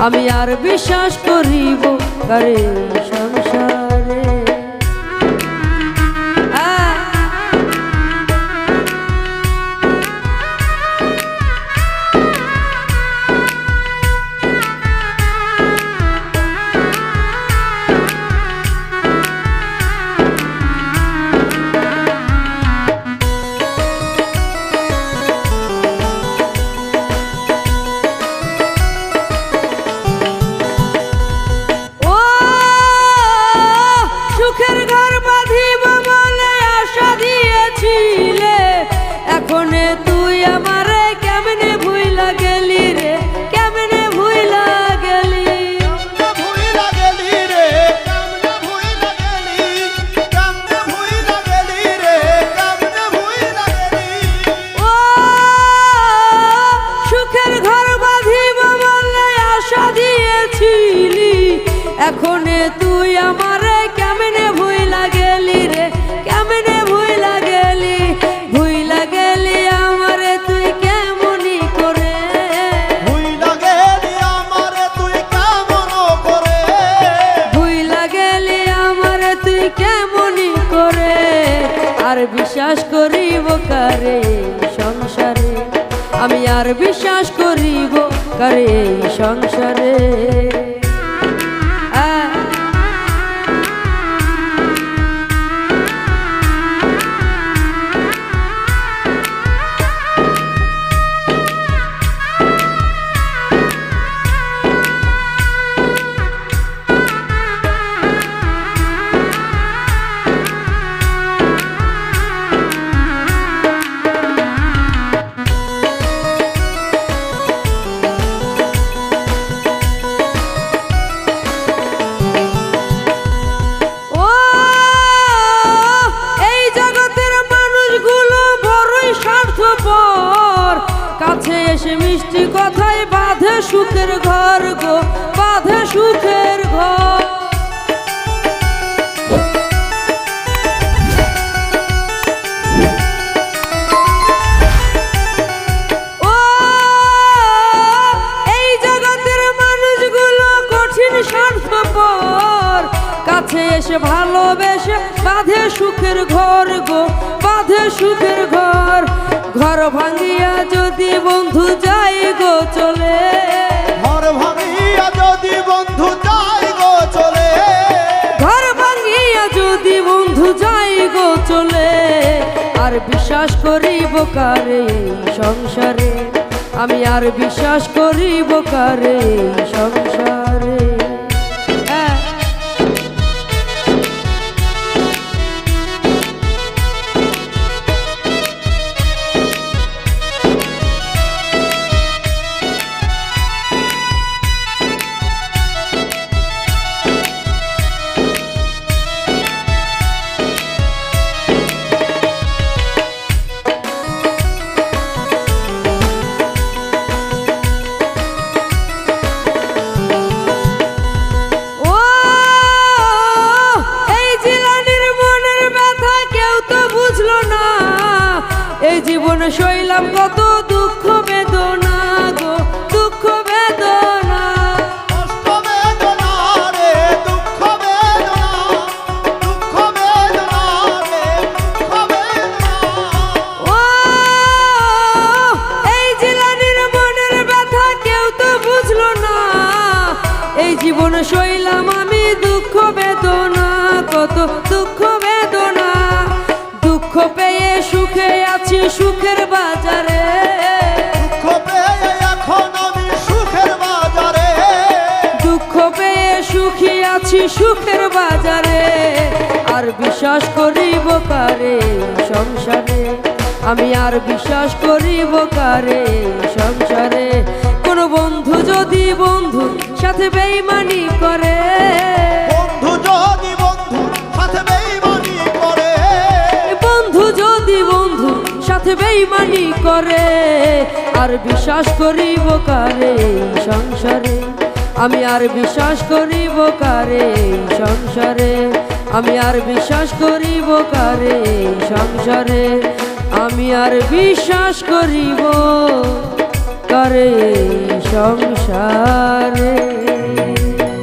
আমি আর বিশ্বাস করিব কারে সংসারে। সুখের ঘর বাঁধিব বলে আশা দিয়েছিলে, এখনে তুই আমারে কেমনে ভুইলা গেলি রে, কেমনে ভুইলা গেলি, ভুইলা গেলি রে, কেমনে ভুইলা গেলি, কেমনে ভুইলা গেলি রে, কেমনে ভুইলা গেলি। ও সুখের ঘর বাঁধিব বলে আশা দিয়েছিলি, এখনে তুই আমারে কেমনে ভুইলা গেলি রে, কেমনে ভুইলা গেলি, ভুইলা গেলি আমারে তুই কেমনি করে, ভুইলা গেলি আমারে তুই কেমন করে, ভুইলা গেলি আমারে তুই কেমনি করে। আর বিশ্বাস করিব কারে সংসারে, আমি আর বিশ্বাস করিব কারে সংসারে। কাছে এসে মিষ্টি কথায় বাঁধে সুখের ঘর গো, বাঁধে সুখের ঘর। ও এই জগতের মানুষগুলো কঠিন স্বার্থপর, কাছে এসে ভালোবেসে বাঁধে সুখের ঘর গো, বাঁধে সুখের ঘর। ঘর ভাঙিয়া যদি বন্ধু যাই গো চলে, ঘর ভাঙিয়া যদি বন্ধু যাই গো চলে, ঘর ভাঙিয়া যদি বন্ধু যাই গো চলে। আর বিশ্বাস করিব কারে সংসারে, আমি আর বিশ্বাস করিব কারে সংসারে। এই জীবনে সইলাম কত দুঃখ বেদনা গো, দুঃখ বেদনা, কষ্ট বেদনা রে, দুঃখ বেদনা, দুঃখ বেদনা রে, দুঃখ বেদনা। ও এই জিলানির মনের ব্যথা কেউ তো বুঝলো না, এই জীবনে সইলাম আমি দুঃখ বেদনা, কত দুঃখ বেদনা। দুঃখ পেয়ে সুখে আছি সুখের বাজারে, দুঃখ পেয়ে এখন আমি সুখের বাজারে, দুঃখ পেয়ে সুখী আছি সুখের বাজারে। আর বিশ্বাস করিব কারে সংসারে, আমি আর বিশ্বাস করিব কারে সংসারে। কোন বন্ধু যদি বন্ধু সাথে বেইমানি করে, বন্ধু যদি বন্ধু সাথে বেইমানি করে, বন্ধু যদি বন্ধু সাথে বেইমানি করে। আর বিশ্বাস করিব কারে সংসারে, আমি আর বিশ্বাস করিব কারে সংসারে, আমি আর বিশ্বাস করিব কারে সংসারে, আমি আর বিশ্বাস করিব কারে সংসারে।